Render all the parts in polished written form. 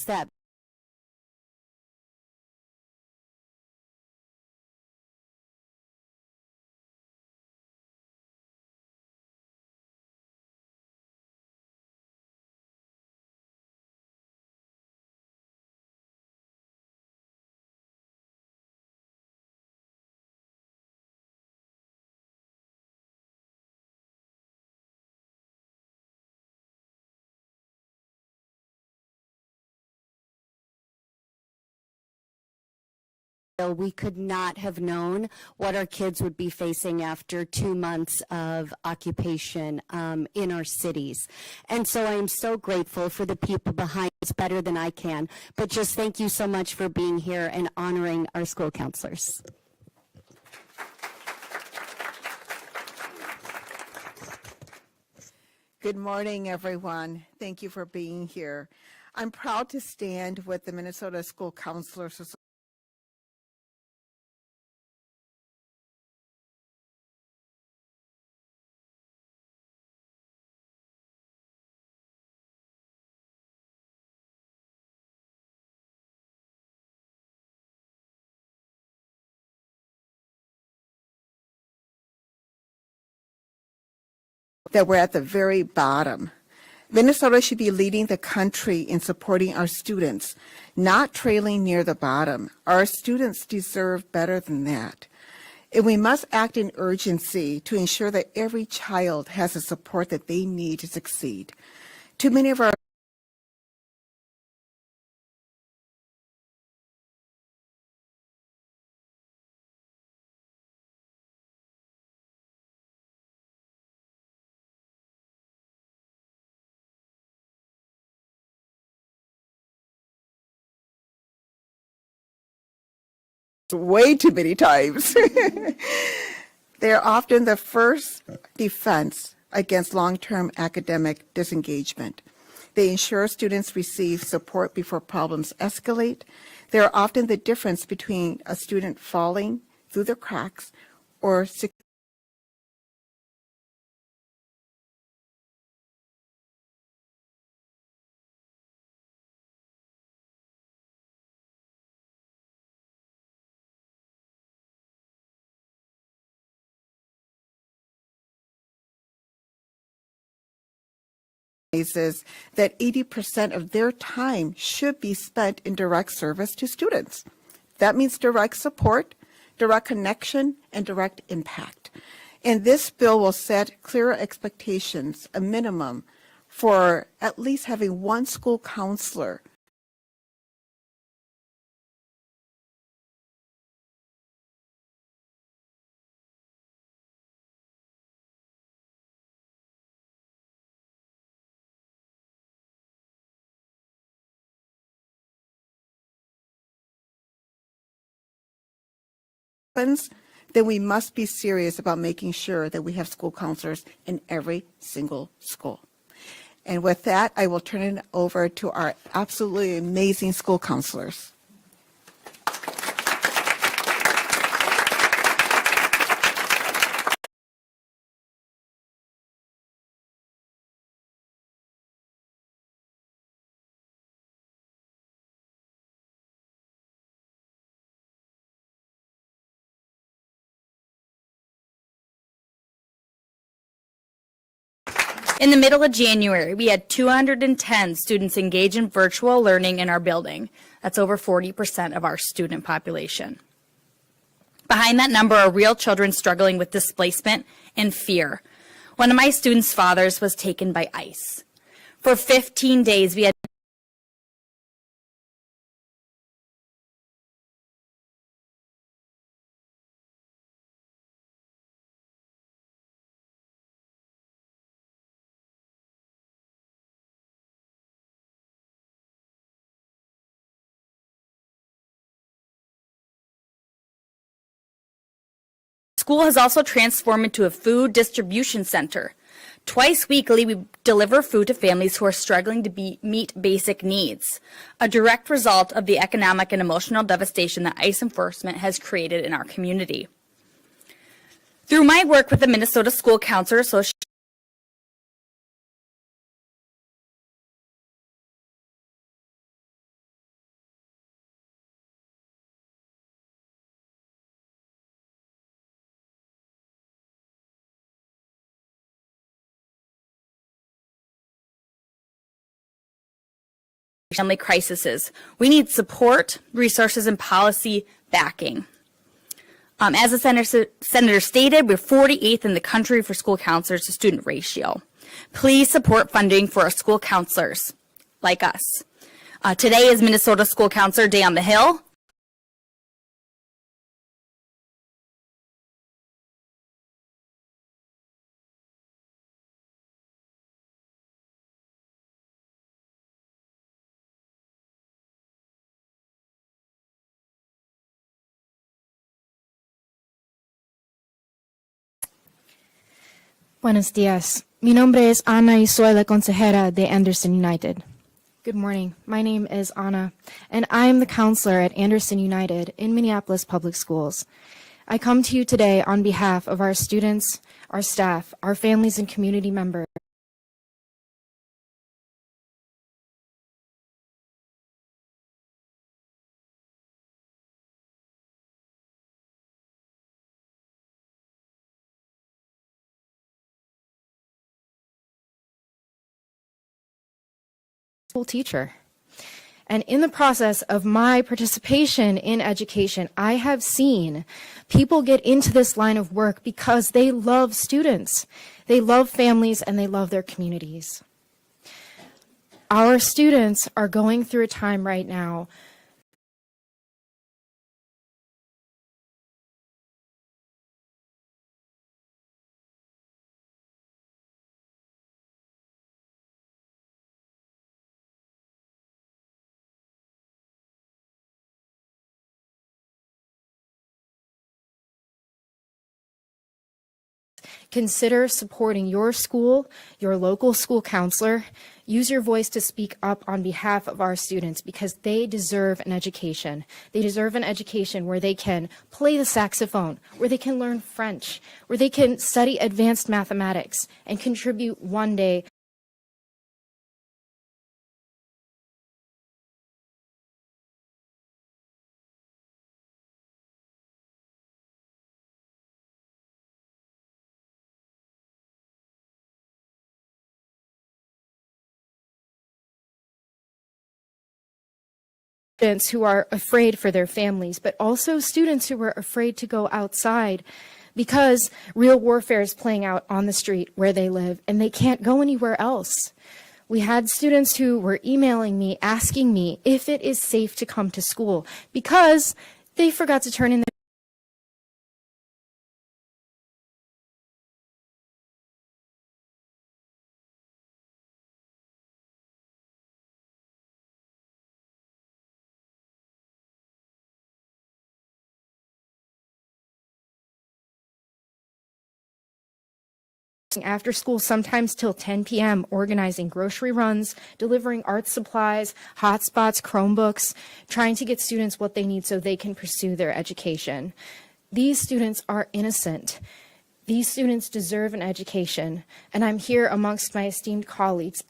that we could not have known what our kids would be facing after 2 months of occupation in our cities. And so I am so grateful for the people behind us, better than I can. But just thank you so much for being here and honoring our school counselors. Good morning, everyone. Thank you for being here. I'm proud to stand with the Minnesota School Counselors Association that we're at the very bottom. Minnesota should be leading the country in supporting our students, not trailing near the bottom. Our students deserve better than that. And we must act in urgency to ensure that every child has the support that they need to succeed. Too many of our way too many times. They're often the first defense against long-term academic disengagement. They ensure students receive support before problems escalate. They're often the difference between a student falling through the cracks or is that 80% of their time should be spent in direct service to students. That means direct support, direct connection, and direct impact. And this bill will set clearer expectations, a minimum, for at least having one school counselor then we must be serious about making sure that we have school counselors in every single school. And with that, I will turn it over to our absolutely amazing school counselors. In the middle of January, we had 210 students engage in virtual learning in our building. That's over 40% of our student population. Behind that number are real children struggling with displacement and fear. One of my students' fathers was taken by ICE. For 15 days, we had School has also transformed into a food distribution center. Twice weekly, we deliver food to families who are struggling to meet basic needs, a direct result of the economic and emotional devastation that ICE enforcement has created in our community. Through my work with the Minnesota School Counselor Association, family crises. We need support, resources, and policy backing. As the senator stated, we're 48th in the country for school counselors to student ratio. Please support funding for our school counselors like us. Today is Minnesota School Counselor Day on the Hill. Buenos días. Mi nombre es Ana y soy la consejera de Anderson United. Good morning. My name is Anna, and I am the counselor at Anderson United in Minneapolis Public Schools. I come to you today on behalf of our students, our staff, our families, and community members. School teacher. And in the process of my participation in education, I have seen people get into this line of work because they love students, they love families, and they love their communities. Our students are going through a time right now Consider supporting your school, your local school counselor. Use your voice to speak up on behalf of our students because they deserve an education. They deserve an education where they can play the saxophone, where they can learn French, where they can study advanced mathematics and contribute one day students who are afraid for their families, but also students who are afraid to go outside because real warfare is playing out on the street where they live and they can't go anywhere else. We had students who were emailing me, asking me if it is safe to come to school because they forgot to turn in their after school, sometimes till 10 p.m., organizing grocery runs, delivering art supplies, hotspots, Chromebooks, trying to get students what they need so they can pursue their education. These students are innocent. These students deserve an education, and I'm here amongst my esteemed colleagues.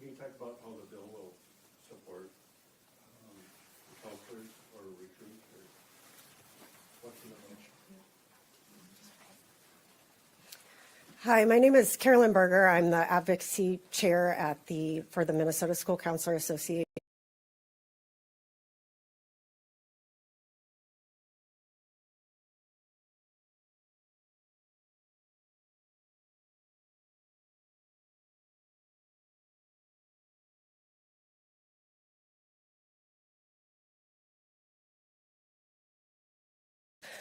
Can you talk about how the bill will support counselors or recruits or what's in the motion? Hi, my name is Carolyn Berger. I'm the advocacy chair for the Minnesota School Counselor Association.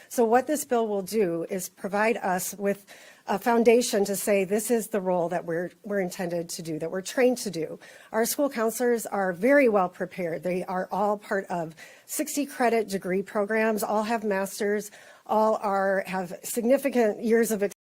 So what this bill will do is provide us with a foundation to say this is the role that we're intended to do, that we're trained to do. Our school counselors are very well prepared. They are all part of 60 credit degree programs, all have masters, all have significant years of experience.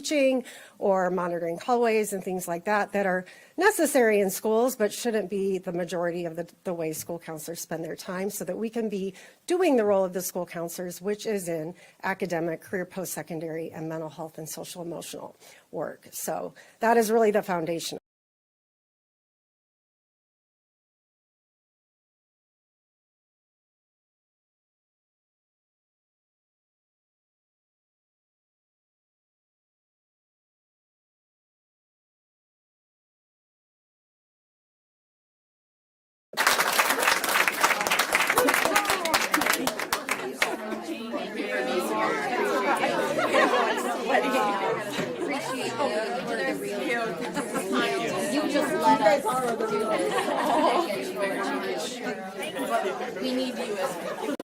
teaching or monitoring hallways and things like that that are necessary in schools, but shouldn't be the majority of the way school counselors spend their time, so that we can be doing the role of the school counselors, which is in academic, career, post-secondary, and mental health and social emotional work. So that is really the foundation. You just let us do this. We need you as